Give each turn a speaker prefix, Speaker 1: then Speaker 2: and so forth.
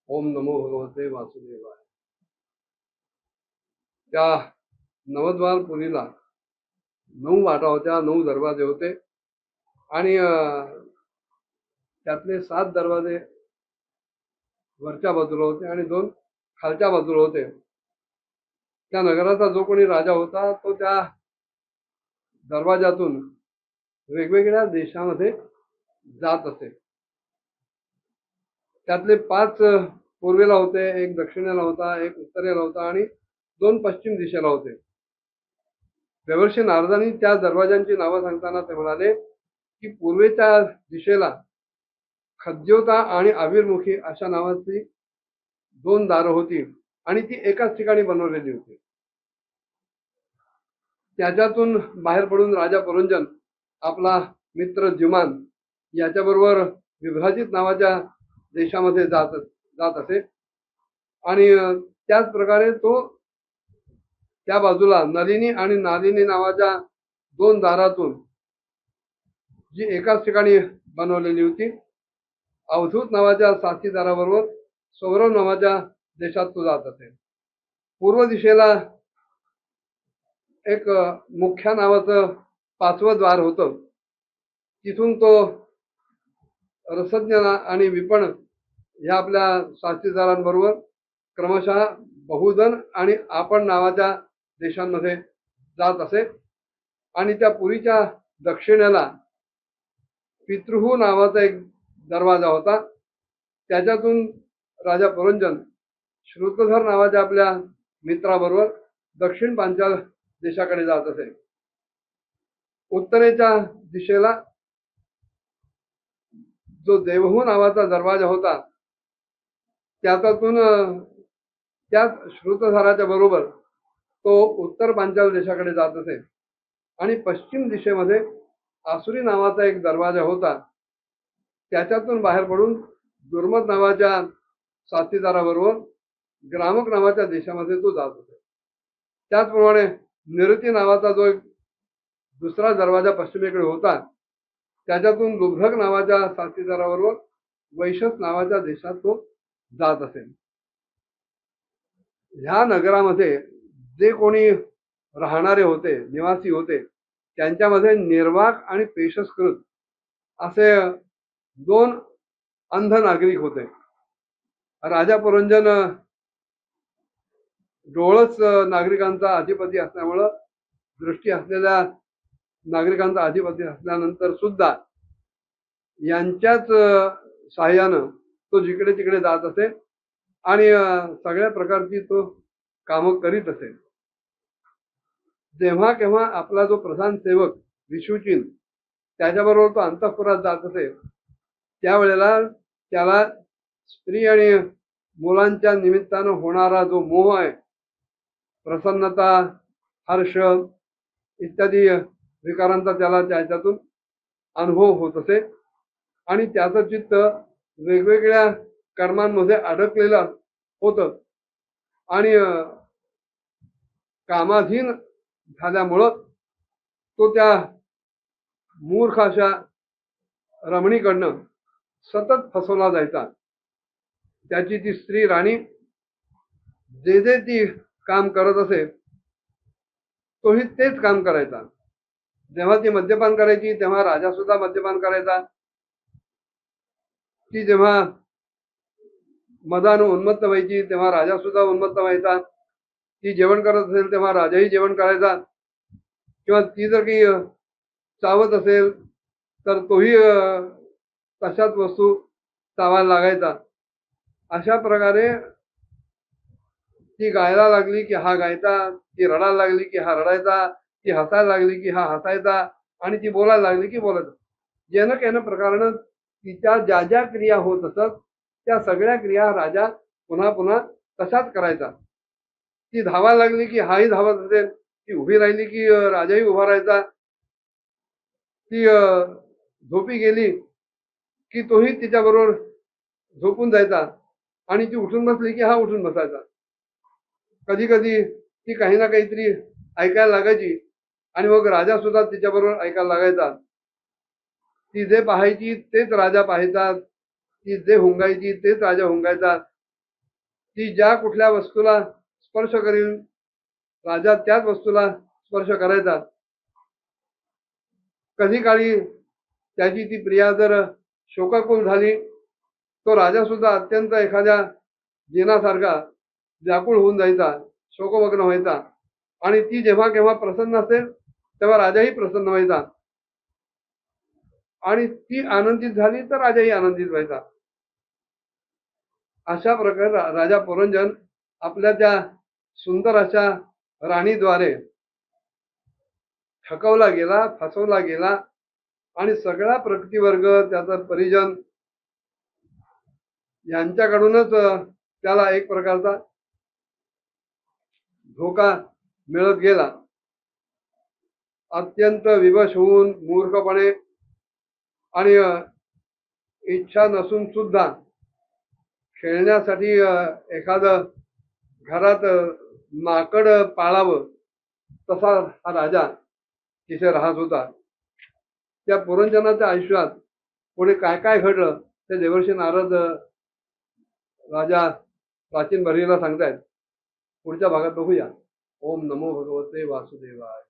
Speaker 1: ओम नमो भगवते वासुदेवाय. त्या नवद्वारपुरीला 9 वाटा होत्या, 9 दरवाजे होते आणि त्यातले 7 दरवाजे वरच्या बाजूला होते आणि 2 खालच्या बाजूला होते. त्या नगराचा जो कोणी राजा होता तो त्या दरवाजातून वेगवेगळ्या देशामध्ये जात असे. त्यातले 5 पूर्वेला होते, एक दक्षिणेला होता, एक उत्तरेला होता आणि 2 पश्चिम दिशेला होते. देवर्षी नारदांनी त्या दरवाजांची नावं सांगताना ते म्हणाले की पूर्वेच्या दिशेला खद्योता आणि आविर्मुखी अशा नावाची 2 दारं होती आणि ती एकाच ठिकाणी बनवलेली होती. त्याच्यातून बाहेर पडून राजा पुरंजन आपला मित्र द्युमान याच्याबरोबर विभ्राजित नावाच्या देशामध्ये जात असे आणि त्याच प्रकारे तो त्या बाजूला नलिनी आणि नालिनी नावाच्या 2 दारातून जी एकाच ठिकाणी बनवलेली होती अवधूत नावाच्या साथीदाराबरोबर सौरव नावाच्या देशात तो जात असे. पूर्व दिशेला एक मुख्य नावाचं 5वं द्वार होतं. तिथून तो रसज्ञ आणि विपण ह्या आपल्या साथीदारांबरोबर क्रमशः बहुधन आणि आपण नावाच्या देशांमध्ये जात असे आणि त्या पुरीच्या दक्षिणेला पितृहू नावाचा एक दरवाजा होता. त्याच्यातून राजा पुरंजन श्रुतधर नावाच्या आपल्या मित्राबरोबर दक्षिण पांचाल देशाकडे जात असे. उत्तरेच्या दिशेला जो देवहू नावाचा दरवाजा होता त्याच्यातून त्याच श्रुतधराच्या बरोबर तो उत्तर पांचाल देशाकडे जात असे आणि पश्चिम दिशेमध्ये आसुरी नावाचा एक दरवाजा होता. त्याच्यातून बाहेर पडून दुर्मद नावाच्या साथीदाराबरोबर ग्रामक नावाच्या देशामध्ये तो जात होता. त्याचप्रमाणे निरुती नावाचा जो एक दुसरा दरवाजा पश्चिमेकडे होता त्याच्यातून लुब्धक नावाच्या साथीदाराबरोबर वैशस नावाच्या देशात तो जात असेल. ह्या नगरामध्ये जे कोणी राहणारे होते, निवासी होते, त्यांच्यामध्ये निर्वाक आणि पेशस्कृत असे 2 अंध नागरिक होते. राजा पुरंजन डोळस नागरिकांचा अधिपती असल्यामुळं दृष्टी असलेल्या नागरिकांचा अधिपती असल्यानंतर सुद्धा यांच्याच सहाय्यानं तो जिकडे तिकडे जात असे आणि सगळ्या प्रकारची तो कामं करीत असे. जेव्हा केव्हा आपला जो प्रधान सेवक विशुचिन त्याच्याबरोबर तो अंतःपुरात जात असे त्यावेळेला त्याला स्त्री आणि मुलांच्या निमित्तानं होणारा जो मोह आहे, प्रसन्नता, हर्ष इत्यादी विकारांचा त्याला त्याच्यातून अनुभव होत असे आणि त्याचं चित्त वेगवेगळ्या कर्मांमध्ये अडकलेलं होतं आणि कामाधीन झाल्यामुळं तो त्या मूर्ख अशा रमणीकडनं सतत फसवला जायचा. त्याची ती स्त्री राणी जे ती काम करत असे तोही तेच काम करायचा. जेव्हा ती मद्यपान करायची तेव्हा राजा सुद्धा मद्यपान करायचा. ती जेव्हा मदानं उन्मत्त व्हायची तेव्हा राजा सुद्धा उन्मत्त व्हायचा. ती जेवण करत असेल तेव्हा राजाही जेवण करायचा किंवा ती जर काही चावत असेल तर तोही तशाच वस्तू चावायला लागायचा. अशा प्रकारे ती गायला लागली की हा गायचा, ती रडायला लागली की हा रडायचा, ती हसायला लागली की हा हसायचा आणि ती बोलायला लागली की बोलायचा. जेन केन प्रकारानं तिच्या ज्या ज्या क्रिया होत असत त्या सगळ्या क्रिया राजा पुन्हा पुन्हा तशाच करायचा. ती धावायला लागली की हाही धावत असेल, ती उभी राहिली की राजाही उभा राहायचा, ती झोपी गेली की तोही तिच्याबरोबर झोपून जायचा आणि ती उठून बसली की हा उठून बसायचा. कधी कधी ती काही ना काहीतरी ऐकायला लागायची आणि मग राजा सुद्धा तिच्याबरोबर ऐकायला लागायचा. ती जे पाहायची तेच राजा पाहायचा, ती जे हुंगायची तेच राजा हुंगायचा. ती ज्या कुठल्या वस्तूला स्पर्श करील राजा त्याच वस्तूला स्पर्श करायचा. कधी काळी त्याची ती प्रिया जर शोकाकुल झाली तो राजा सुद्धा अत्यंत एखाद्या जिनासारखा व्याकुळ होऊन जायचा, शोकमग्न व्हायचा. आणि ती जेव्हा केव्हा प्रसन्न असेल तेव्हा राजाही प्रसन्न व्हायचा आणि ती आनंदित झाली तर राजाही आनंदित व्हायचा. अशा प्रकारे राजा पुरंजन आपल्या त्या सुंदर अशा राणीद्वारे ठकवला गेला, फसवला गेला आणि सगळा प्रगतीवर्ग त्याचा परिजन यांच्याकडूनच त्याला एक प्रकारचा धोका मिळत गेला. अत्यंत विवश होऊन मूर्खपणे आणि इच्छा नसून सुद्धा खेळण्यासाठी एखादं घरात माकड पाळावं तसा हा राजा तिथे राहत होता. त्या पुरंजनाच्या आयुष्यात पुढे काय काय घडलं ते देवर्षी नारद राजा प्राचीन बर्हीला सांगतायत. पुढच्या भागात बघूया. ओम नमो भगवते वासुदेवाय.